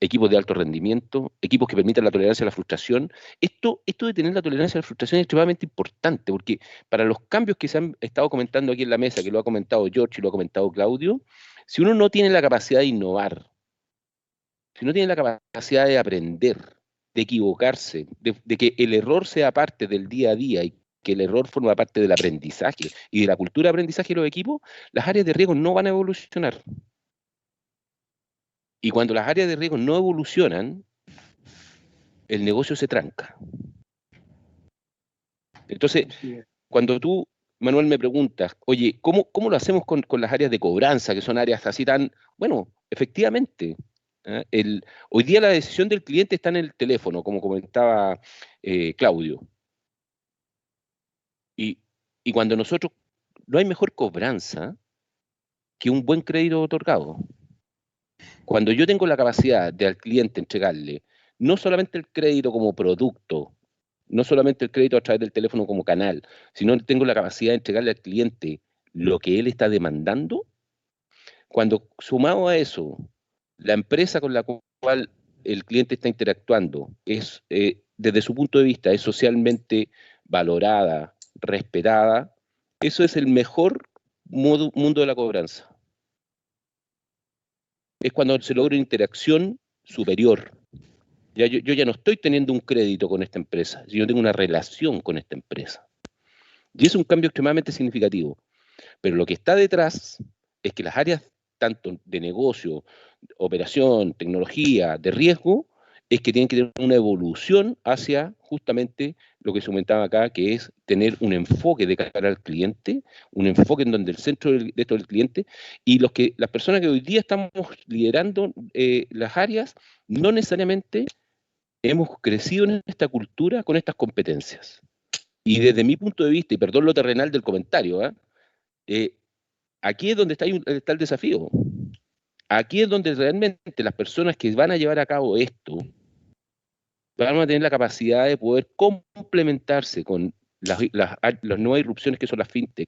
equipos de alto rendimiento, equipos que permitan la tolerancia a la frustración. Esto de tener la tolerancia a la frustración es extremadamente importante, porque para los cambios que se han estado comentando aquí en la mesa, que lo ha comentado George y lo ha comentado Claudio, si uno no tiene la capacidad de innovar, si no tiene la capacidad de aprender, de equivocarse, de que el error sea parte del día a día y que el error forma parte del aprendizaje y de la cultura de aprendizaje de los equipos, las áreas de riesgo no van a evolucionar. Y cuando las áreas de riesgo no evolucionan, el negocio se tranca. Entonces, cuando tú, Manuel, me preguntas, oye, ¿cómo lo hacemos con las áreas de cobranza, que son áreas así tan, bueno, efectivamente, hoy día la decisión del cliente está en el teléfono, como comentaba Claudio. Y cuando nosotros, no hay mejor cobranza que un buen crédito otorgado. Cuando yo tengo la capacidad de al cliente entregarle no solamente el crédito como producto, no solamente el crédito a través del teléfono como canal, sino que tengo la capacidad de entregarle al cliente lo que él está demandando, cuando sumado a eso, la empresa con la cual el cliente está interactuando es, desde su punto de vista, es socialmente valorada, respetada, eso es el mejor mundo de la cobranza. Es cuando se logra una interacción superior. Yo ya no estoy teniendo un crédito con esta empresa, sino tengo una relación con esta empresa. Y es un cambio extremadamente significativo. Pero lo que está detrás es que las áreas tanto de negocio, operación, tecnología, de riesgo, es que tienen que tener una evolución hacia justamente lo que se comentaba acá, que es tener un enfoque de cara al cliente, un enfoque en donde el centro de esto es el cliente, y las personas que hoy día estamos liderando las áreas, no necesariamente hemos crecido en esta cultura con estas competencias. Y desde mi punto de vista, y perdón lo terrenal del comentario, aquí es donde está el desafío. Aquí es donde realmente las personas que van a llevar a cabo esto van a tener la capacidad de poder complementarse con las nuevas irrupciones que son las fintech,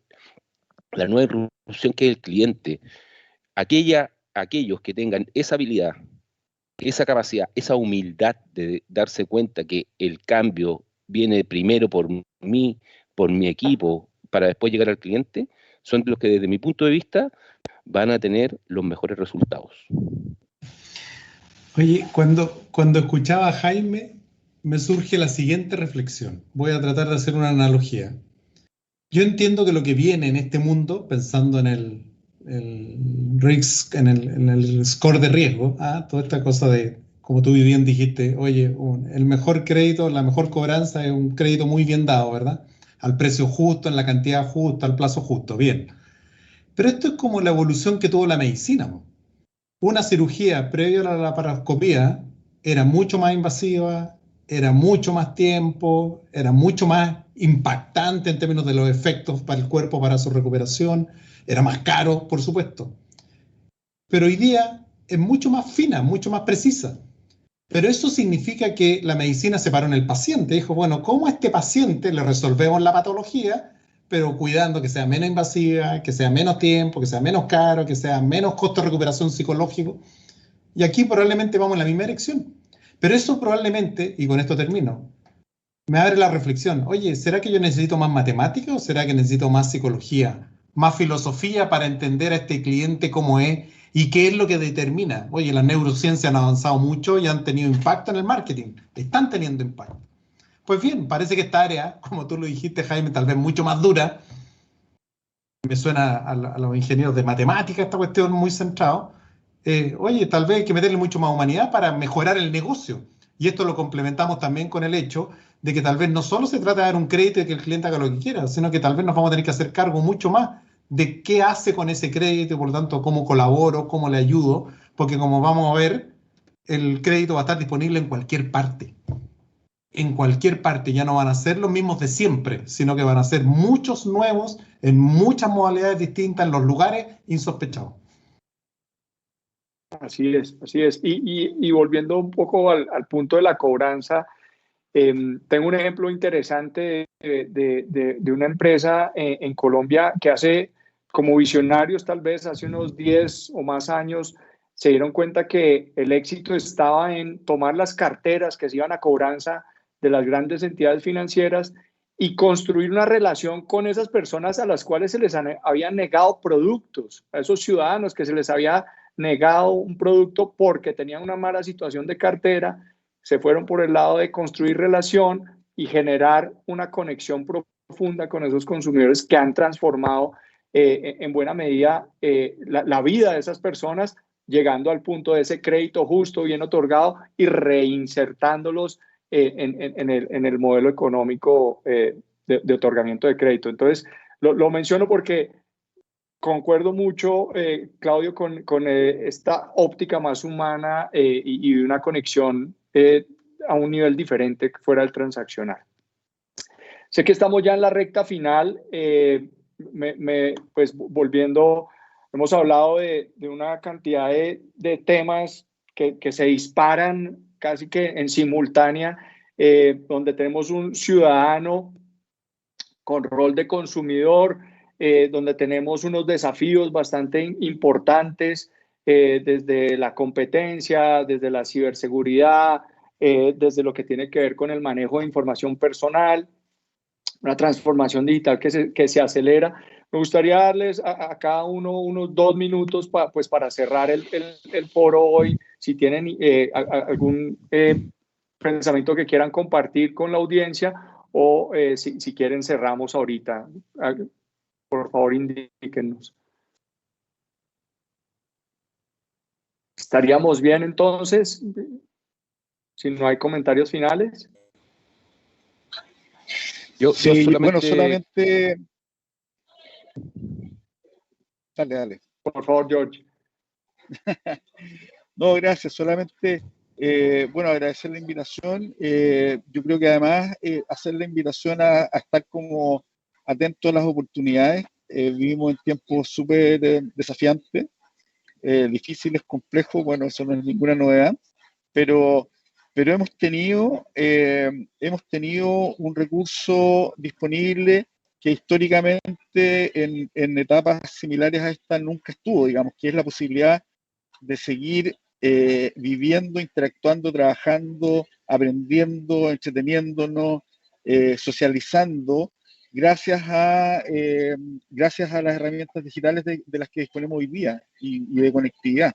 la nueva irrupción que es el cliente, aquellos que tengan esa habilidad, esa capacidad, esa humildad de darse cuenta que el cambio viene primero por mí, por mi equipo, para después llegar al cliente, son los que desde mi punto de vista van a tener los mejores resultados. Oye, cuando escuchaba a Jaime, me surge la siguiente reflexión. Voy a tratar de hacer una analogía. Yo entiendo que lo que viene en este mundo, pensando en el score de riesgo, toda esta cosa de, como tú bien dijiste, oye, el mejor crédito, la mejor cobranza es un crédito muy bien dado, ¿verdad? Al precio justo, en la cantidad justa, al plazo justo, bien. Pero esto es como la evolución que tuvo la medicina, ¿no? Una cirugía previa a la laparoscopía era mucho más invasiva, era mucho más tiempo, era mucho más impactante en términos de los efectos para el cuerpo, para su recuperación, era más caro, por supuesto. Pero hoy día es mucho más fina, mucho más precisa. Pero eso significa que la medicina se paró en el paciente. Dijo, bueno, ¿cómo a este paciente le resolvemos la patología, pero cuidando que sea menos invasiva, que sea menos tiempo, que sea menos caro, que sea menos costo de recuperación psicológico? Y aquí probablemente vamos en la misma dirección. Pero eso probablemente, y con esto termino, me abre la reflexión. Oye, ¿será que yo necesito más matemática o será que necesito más psicología, más filosofía para entender a este cliente cómo es y qué es lo que determina? Oye, las neurociencias han avanzado mucho y han tenido impacto en el marketing. Están teniendo impacto. Pues bien, parece que esta área, como tú lo dijiste, Jaime, tal vez mucho más dura, me suena a los ingenieros de matemáticas esta cuestión muy centrado. Oye, tal vez hay que meterle mucho más humanidad para mejorar el negocio. Y esto lo complementamos también con el hecho de que tal vez no solo se trata de dar un crédito y que el cliente haga lo que quiera, sino que tal vez nos vamos a tener que hacer cargo mucho más de qué hace con ese crédito y por lo tanto cómo colaboro, cómo le ayudo, porque como vamos a ver, el crédito va a estar disponible en cualquier parte. En cualquier parte, ya no van a ser los mismos de siempre, sino que van a ser muchos nuevos, en muchas modalidades distintas, en los lugares insospechados. Así es, así es. Y volviendo un poco al punto de la cobranza, tengo un ejemplo interesante de una empresa en Colombia que hace, como visionarios tal vez, hace unos 10 o más años, se dieron cuenta que el éxito estaba en tomar las carteras que se iban a cobranza de las grandes entidades financieras y construir una relación con esas personas a las cuales se les habían negado productos, a esos ciudadanos que se les había negado un producto porque tenían una mala situación de cartera, se fueron por el lado de construir relación y generar una conexión profunda con esos consumidores que han transformado en buena medida la vida de esas personas, llegando al punto de ese crédito justo, bien otorgado y reinsertándolos en el modelo económico de otorgamiento de crédito. Entonces, lo menciono porque concuerdo mucho, Claudio, con esta óptica más humana y una conexión a un nivel diferente fuera del transaccional. Sé que estamos ya en la recta final, pues volviendo, hemos hablado de una cantidad de temas que se disparan casi que en simultánea, donde tenemos un ciudadano con rol de consumidor, donde tenemos unos desafíos bastante importantes desde la competencia, desde la ciberseguridad, desde lo que tiene que ver con el manejo de información personal, una transformación digital que se acelera. Me gustaría darles a cada uno unos 2 minutos pues para cerrar el foro hoy, si tienen algún pensamiento que quieran compartir con la audiencia o si quieren cerramos ahorita. Por favor, indíquenos. ¿Estaríamos bien entonces? Si no hay comentarios finales. Yo solamente... Dale. Por favor, George. No, gracias. Solamente, agradecer la invitación. Yo creo que además hacer la invitación a estar como atento a las oportunidades. Vivimos en tiempos súper desafiantes, difíciles, complejos. Bueno, eso no es ninguna novedad, pero hemos tenido un recurso disponible que históricamente en etapas similares a esta nunca estuvo, digamos, que es la posibilidad de seguir viviendo, interactuando, trabajando, aprendiendo, entreteniéndonos, socializando, gracias a las herramientas digitales de las que disponemos hoy día y de conectividad.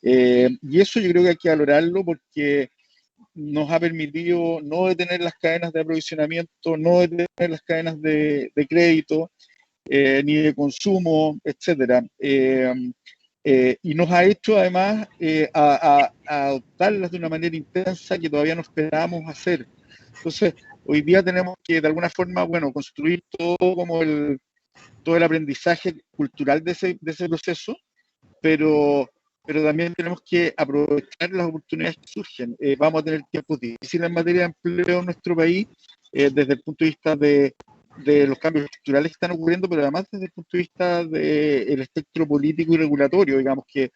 Y eso yo creo que hay que valorarlo porque nos ha permitido no detener las cadenas de aprovisionamiento, no detener las cadenas de crédito, ni de consumo, etcétera. Y nos ha hecho además a adoptarlas de una manera intensa que todavía no esperábamos hacer. Entonces, hoy día tenemos que de alguna forma, construir todo el aprendizaje cultural de ese proceso, pero también tenemos que aprovechar las oportunidades que surgen. Vamos a tener tiempos difíciles en materia de empleo en nuestro país, desde el punto de vista de los cambios estructurales que están ocurriendo, pero además desde el punto de vista del espectro político y regulatorio, digamos, que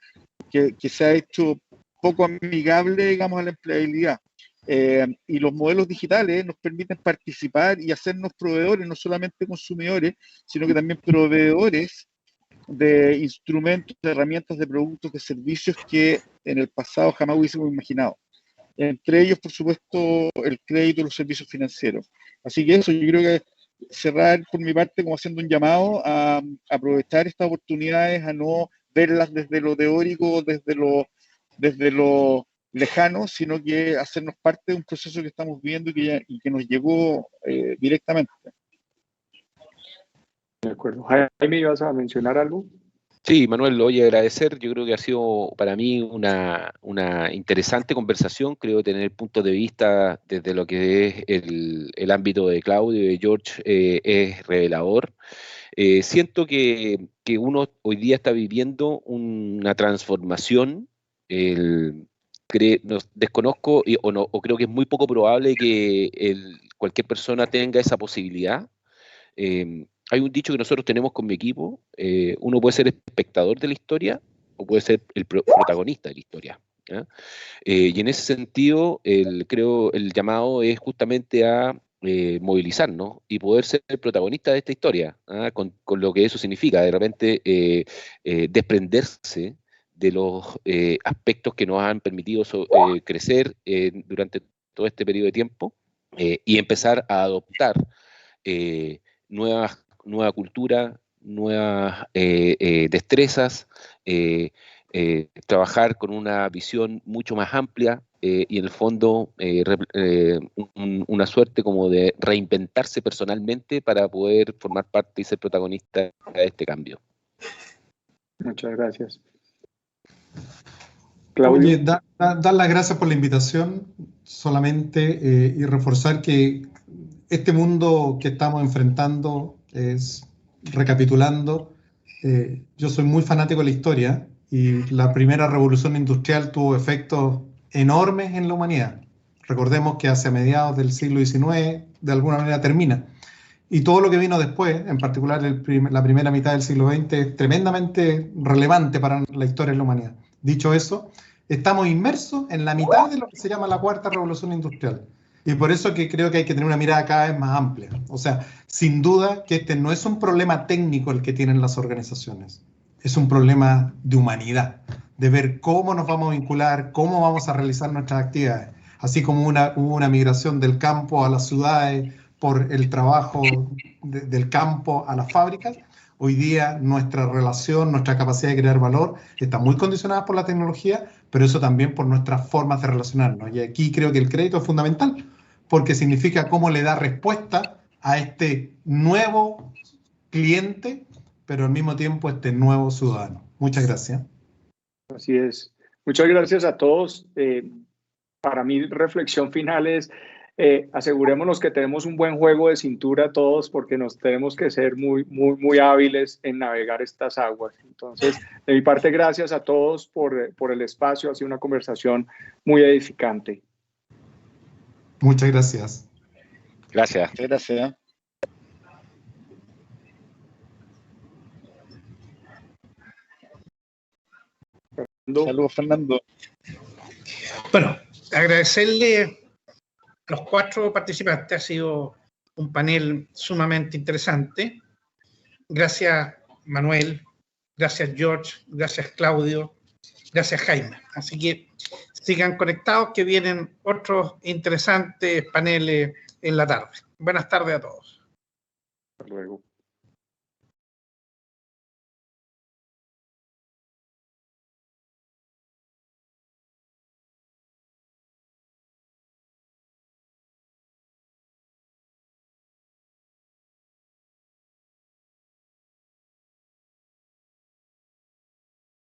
se ha hecho poco amigable, digamos, a la empleabilidad. Y los modelos digitales nos permiten participar y hacernos proveedores, no solamente consumidores, sino que también proveedores de instrumentos, de herramientas, de productos, de servicios que en el pasado jamás hubiésemos imaginado. Entre ellos, por supuesto, el crédito y los servicios financieros. Así que eso, yo creo que cerrar por mi parte como haciendo un llamado a aprovechar estas oportunidades, a no verlas desde lo teórico, desde lo lejano, sino que hacernos parte de un proceso que estamos viendo y que nos llegó directamente. De acuerdo. Jaime, ¿ibas a mencionar algo? Sí, Manuel, lo voy a agradecer. Yo creo que ha sido para mí una interesante conversación. Creo que tener puntos de vista desde lo que es el ámbito de Claudio y de George es revelador. Siento que uno hoy día está viviendo una transformación. Desconozco o creo que es muy poco probable que cualquier persona tenga esa posibilidad. Hay un dicho que nosotros tenemos con mi equipo: uno puede ser espectador de la historia o puede ser el protagonista de la historia. Y en ese sentido, creo el llamado es justamente a movilizarnos y poder ser el protagonista de esta historia, con lo que eso significa, de repente desprenderse los aspectos que nos han permitido crecer durante todo este periodo de tiempo y empezar a adoptar nueva cultura, nuevas destrezas, trabajar con una visión mucho más amplia y en el fondo una suerte como de reinventarse personalmente para poder formar parte y ser protagonista de este cambio. Muchas gracias. Claudio. Oye, dar las gracias por la invitación solamente y reforzar que este mundo que estamos enfrentando es, recapitulando, yo soy muy fanático de la historia y la primera revolución industrial tuvo efectos enormes en la humanidad. Recordemos que hacia mediados del siglo XIX de alguna manera termina. Y todo lo que vino después, en particular la primera mitad del siglo XX, es tremendamente relevante para la historia de la humanidad. Dicho eso, estamos inmersos en la mitad de lo que se llama la cuarta revolución industrial. Y por eso que creo que hay que tener una mirada cada vez más amplia. O sea, sin duda que este no es un problema técnico el que tienen las organizaciones. Es un problema de humanidad, de ver cómo nos vamos a vincular, cómo vamos a realizar nuestras actividades. Así como hubo una migración del campo a las ciudades por el trabajo del campo a las fábricas, hoy día nuestra relación, nuestra capacidad de crear valor está muy condicionada por la tecnología, pero eso también por nuestras formas de relacionarnos. Y aquí creo que el crédito es fundamental, porque significa cómo le da respuesta a este nuevo cliente, pero al mismo tiempo este nuevo ciudadano. Muchas gracias. Así es. Muchas gracias a todos. Para mí, reflexión final es, asegurémonos que tenemos un buen juego de cintura todos, porque nos tenemos que ser muy hábiles en navegar estas aguas. Entonces, de mi parte, gracias a todos por el espacio. Ha sido una conversación muy edificante. Muchas gracias. Gracias. Muchas gracias. Saludos, Fernando. Bueno, agradecerle a los 4 participantes. Ha sido un panel sumamente interesante. Gracias, Manuel. Gracias, George. Gracias, Claudio. Gracias, Jaime. Así que sigan conectados, que vienen otros interesantes paneles en la tarde. Buenas tardes a todos. Hasta luego.